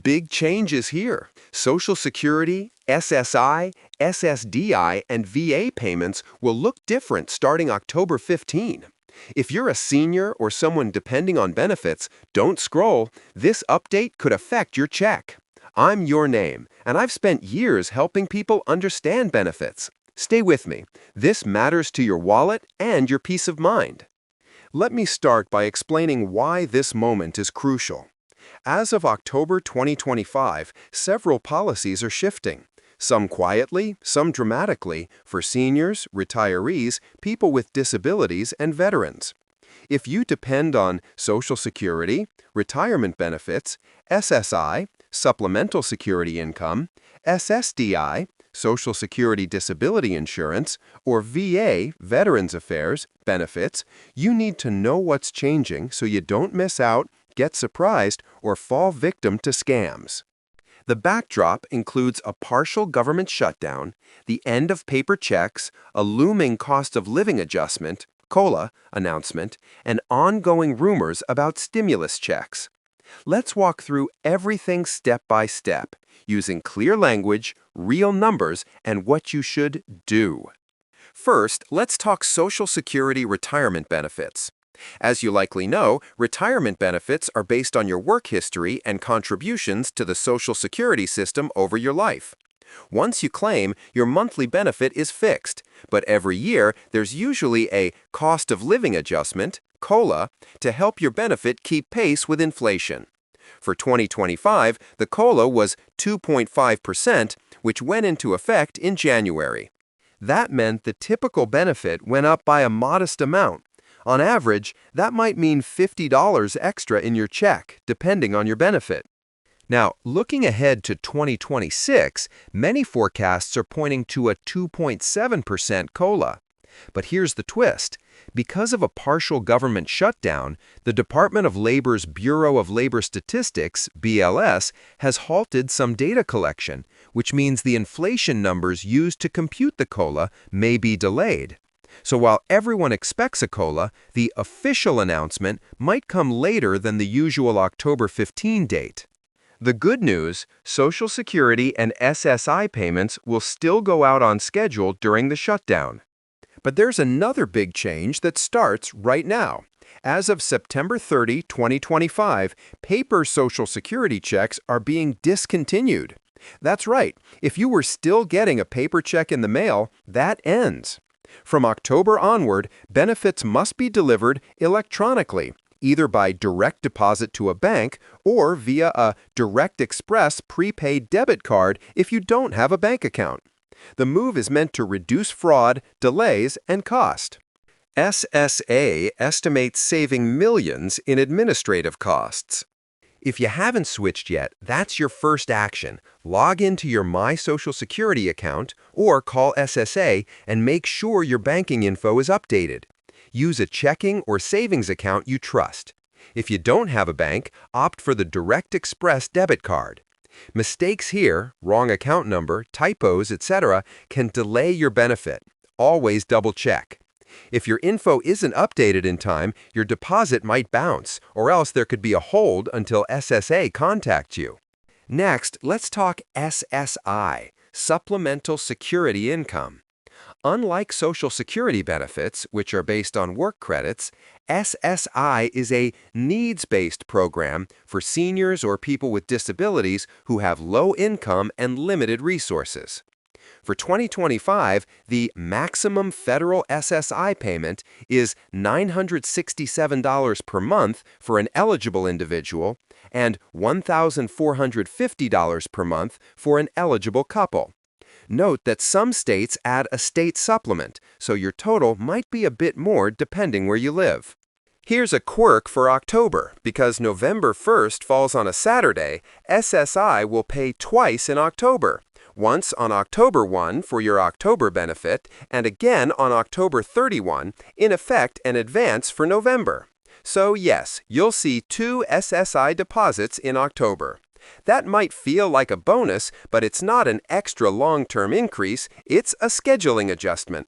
Big changes here. Social Security, SSI, SSDI, and VA payments will look different starting October 15. If you're a senior or someone depending on benefits, don't scroll. This update could affect your check. I'm Your Name, and I've spent years helping people understand benefits. Stay with me. This matters to your wallet and your peace of mind. Let me start by explaining why this moment is crucial. As of October 2025, several policies are shifting. Some quietly, some dramatically, for seniors, retirees, people with disabilities, and veterans. If you depend on Social Security, retirement benefits, SSI, supplemental security income, SSDI, Social Security Disability Insurance, or VA, Veterans Affairs, benefits, you need to know what's changing so you don't miss out, get surprised, or fall victim to scams. The backdrop includes a partial government shutdown, the end of paper checks, a looming cost of living adjustment, COLA, announcement, and ongoing rumors about stimulus checks. Let's walk through everything step by step, using clear language, real numbers, and what you should do. First, let's talk Social Security retirement benefits. As you likely know, retirement benefits are based on your work history and contributions to the Social Security system over your life. Once you claim, your monthly benefit is fixed, but every year there's usually a cost of living adjustment, COLA, to help your benefit keep pace with inflation. For 2025, the COLA was 2.5%, which went into effect in January. That meant the typical benefit went up by a modest amount. On average, that might mean $50 extra in your check, depending on your benefit. Now, looking ahead to 2026, many forecasts are pointing to a 2.7% COLA. But here's the twist. Because of a partial government shutdown, the Department of Labor's Bureau of Labor Statistics, BLS, has halted some data collection, which means the inflation numbers used to compute the COLA may be delayed. So while everyone expects a COLA, the official announcement might come later than the usual October 15 date. The good news, Social Security and SSI payments will still go out on schedule during the shutdown. But there's another big change that starts right now. As of September 30, 2025, paper Social Security checks are being discontinued. That's right, if you were still getting a paper check in the mail, that ends. From October onward, benefits must be delivered electronically, either by direct deposit to a bank or via a Direct Express prepaid debit card if you don't have a bank account. The move is meant to reduce fraud, delays, and cost. SSA estimates saving millions in administrative costs. If you haven't switched yet, that's your first action. Log into your My Social Security account or call SSA and make sure your banking info is updated. Use a checking or savings account you trust. If you don't have a bank, opt for the Direct Express debit card. Mistakes here, wrong account number, typos, etc., can delay your benefit. Always double check. If your info isn't updated in time, your deposit might bounce, or else there could be a hold until SSA contacts you. Next, let's talk SSI, Supplemental Security Income. Unlike Social Security benefits, which are based on work credits, SSI is a needs-based program for seniors or people with disabilities who have low income and limited resources. For 2025, the maximum federal SSI payment is $967 per month for an eligible individual and $1,450 per month for an eligible couple. Note that some states add a state supplement, so your total might be a bit more depending where you live. Here's a quirk for October. Because November 1st falls on a Saturday, SSI will pay twice in October. Once on October 1 for your October benefit, and again on October 31, in effect an advance for November. So yes, you'll see 2 SSI deposits in October. That might feel like a bonus, but it's not an extra long-term increase, it's a scheduling adjustment.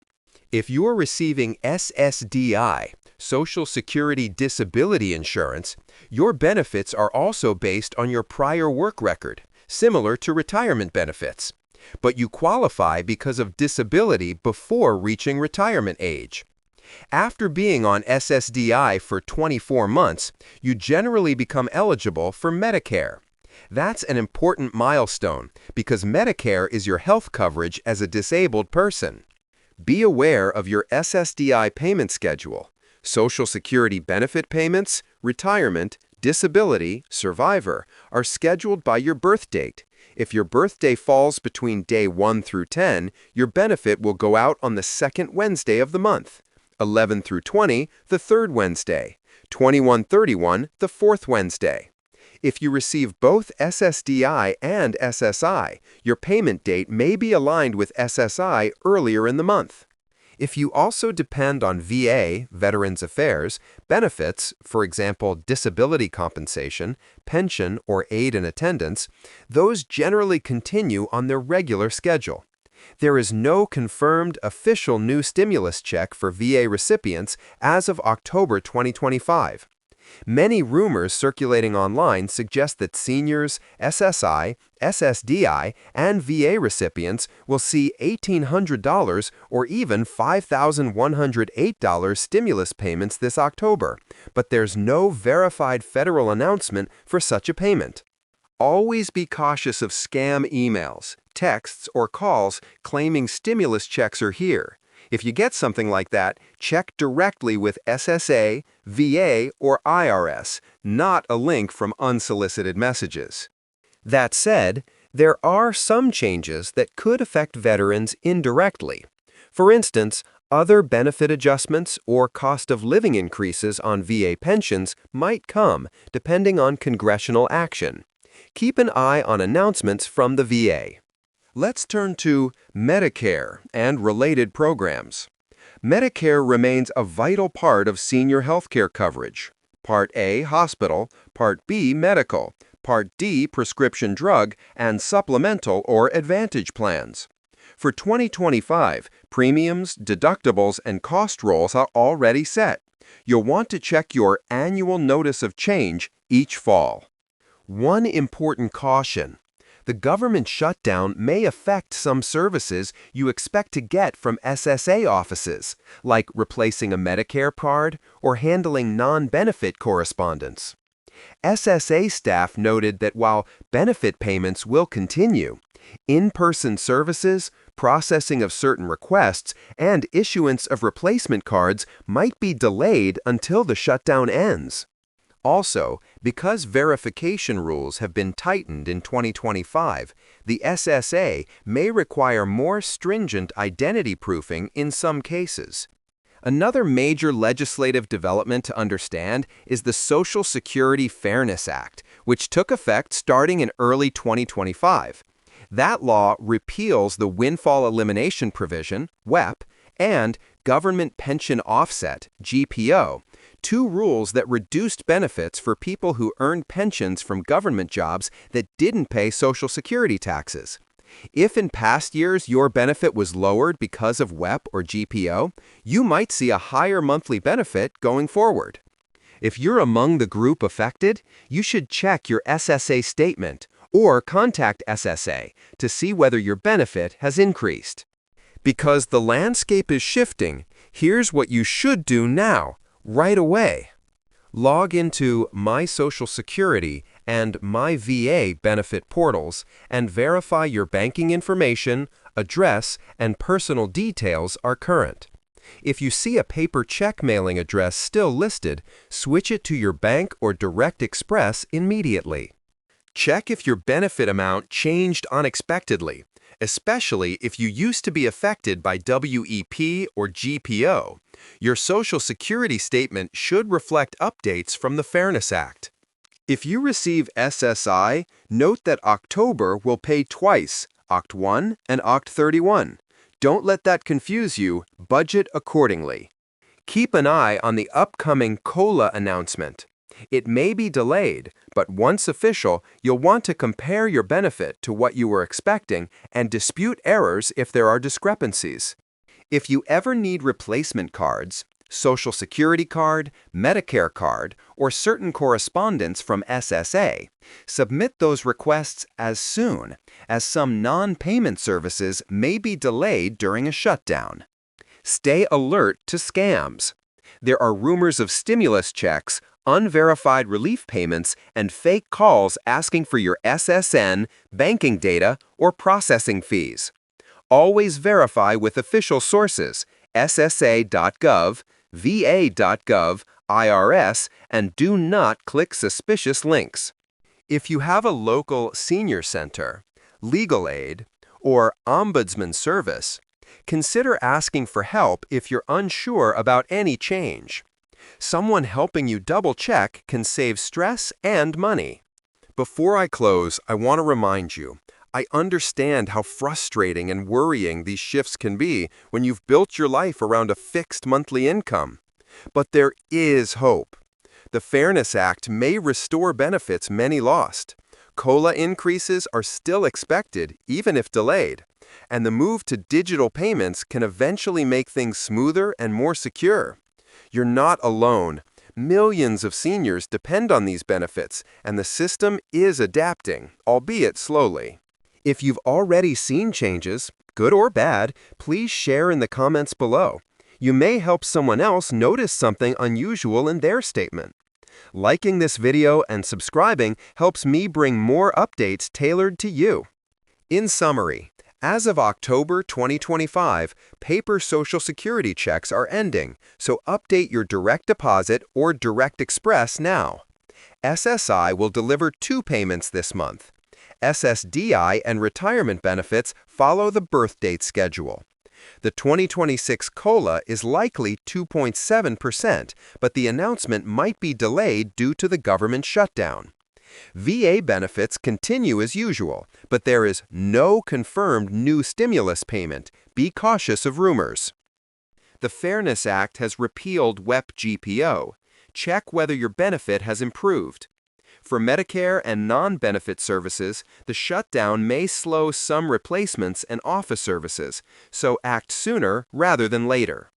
If you're receiving SSDI, Social Security disability insurance, your benefits are also based on your prior work record, similar to retirement benefits. But you qualify because of disability before reaching retirement age. After being on SSDI for 24 months, you generally become eligible for Medicare. That's an important milestone because Medicare is your health coverage as a disabled person. Be aware of your SSDI payment schedule. Social Security benefit payments, retirement, disability, survivor are scheduled by your birth date. If your birthday falls between day 1 through 10, your benefit will go out on the second Wednesday of the month. 11 through 20, the third Wednesday. 21-31, the fourth Wednesday. If you receive both SSDI and SSI, your payment date may be aligned with SSI earlier in the month. If you also depend on VA, Veterans Affairs, benefits, for example, disability compensation, pension, or aid in attendance, those generally continue on their regular schedule. There is no confirmed official new stimulus check for VA recipients as of October 2025. Many rumors circulating online suggest that seniors, SSI, SSDI, and VA recipients will see $1,800 or even $5,108 stimulus payments this October, but there's no verified federal announcement for such a payment. Always be cautious of scam emails, texts, or calls claiming stimulus checks are here. If you get something like that, check directly with SSA, VA, or IRS, not a link from unsolicited messages. That said, there are some changes that could affect veterans indirectly. For instance, other benefit adjustments or cost of living increases on VA pensions might come, depending on congressional action. Keep an eye on announcements from the VA. Let's turn to Medicare and related programs. Medicare remains a vital part of senior healthcare coverage. Part A, hospital, Part B, medical, Part D, prescription drug, and supplemental or advantage plans. For 2025, premiums, deductibles, and cost rolls are already set. You'll want to check your annual notice of change each fall. One important caution. The government shutdown may affect some services you expect to get from SSA offices, like replacing a Medicare card or handling non-benefit correspondence. SSA staff noted that while benefit payments will continue, in-person services, processing of certain requests, and issuance of replacement cards might be delayed until the shutdown ends. Also, because verification rules have been tightened in 2025, the SSA may require more stringent identity proofing in some cases. Another major legislative development to understand is the Social Security Fairness Act, which took effect starting in early 2025. That law repeals the windfall elimination provision, WEP, and government pension offset, GPO, two rules that reduced benefits for people who earned pensions from government jobs that didn't pay Social Security taxes. If in past years your benefit was lowered because of WEP or GPO, you might see a higher monthly benefit going forward. If you're among the group affected, you should check your SSA statement or contact SSA to see whether your benefit has increased. Because the landscape is shifting, here's what you should do now, right away. Log into My Social Security and My VA benefit portals and verify your banking information, address, and personal details are current. If you see a paper check mailing address still listed, switch it to your bank or Direct Express immediately. Check if your benefit amount changed unexpectedly, especially if you used to be affected by WEP or GPO. Your Social Security statement should reflect updates from the Fairness Act. If you receive SSI, note that October will pay twice, Oct 1 and Oct 31. Don't let that confuse you. Budget accordingly. Keep an eye on the upcoming COLA announcement. It may be delayed, but once official, you'll want to compare your benefit to what you were expecting and dispute errors if there are discrepancies. If you ever need replacement cards, Social Security card, Medicare card, or certain correspondence from SSA, submit those requests as soon, as some non-payment services may be delayed during a shutdown. Stay alert to scams. There are rumors of stimulus checks, unverified relief payments, and fake calls asking for your SSN, banking data, or processing fees. Always verify with official sources, SSA.gov, VA.gov, IRS, and do not click suspicious links. If you have a local senior center, legal aid, or ombudsman service, consider asking for help if you're unsure about any change. Someone helping you double-check can save stress and money. Before I close, I want to remind you, I understand how frustrating and worrying these shifts can be when you've built your life around a fixed monthly income. But there is hope. The Fairness Act may restore benefits many lost. COLA increases are still expected, even if delayed. And the move to digital payments can eventually make things smoother and more secure. You're not alone. Millions of seniors depend on these benefits, and the system is adapting, albeit slowly. If you've already seen changes, good or bad, please share in the comments below. You may help someone else notice something unusual in their statement. Liking this video and subscribing helps me bring more updates tailored to you. In summary, as of October 2025, paper Social Security checks are ending, so update your direct deposit or Direct Express now. SSI will deliver 2 payments this month. SSDI and retirement benefits follow the birth date schedule. The 2026 COLA is likely 2.7%, but the announcement might be delayed due to the government shutdown. VA benefits continue as usual, but there is no confirmed new stimulus payment. Be cautious of rumors. The Fairness Act has repealed WEP GPO. Check whether your benefit has improved. For Medicare and non-benefit services, the shutdown may slow some replacements and office services, so act sooner rather than later.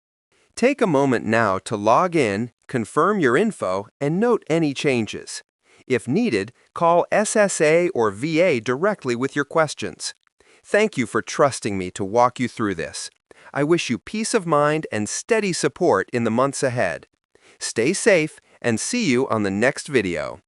Take a moment now to log in, confirm your info, and note any changes. If needed, call SSA or VA directly with your questions. Thank you for trusting me to walk you through this. I wish you peace of mind and steady support in the months ahead. Stay safe and see you on the next video.